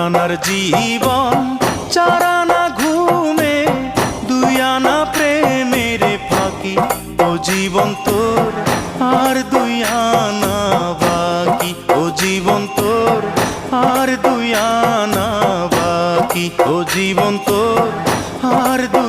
আনার জীবন, 4 আনা ঘুমে, 2 আনা প্রেমের ফাঁকি। ও জীবন তোর আর 2 আনা বাকি, ও জীবন তোর আর 2 আনা বাকি, ও জীবন তোর আর 2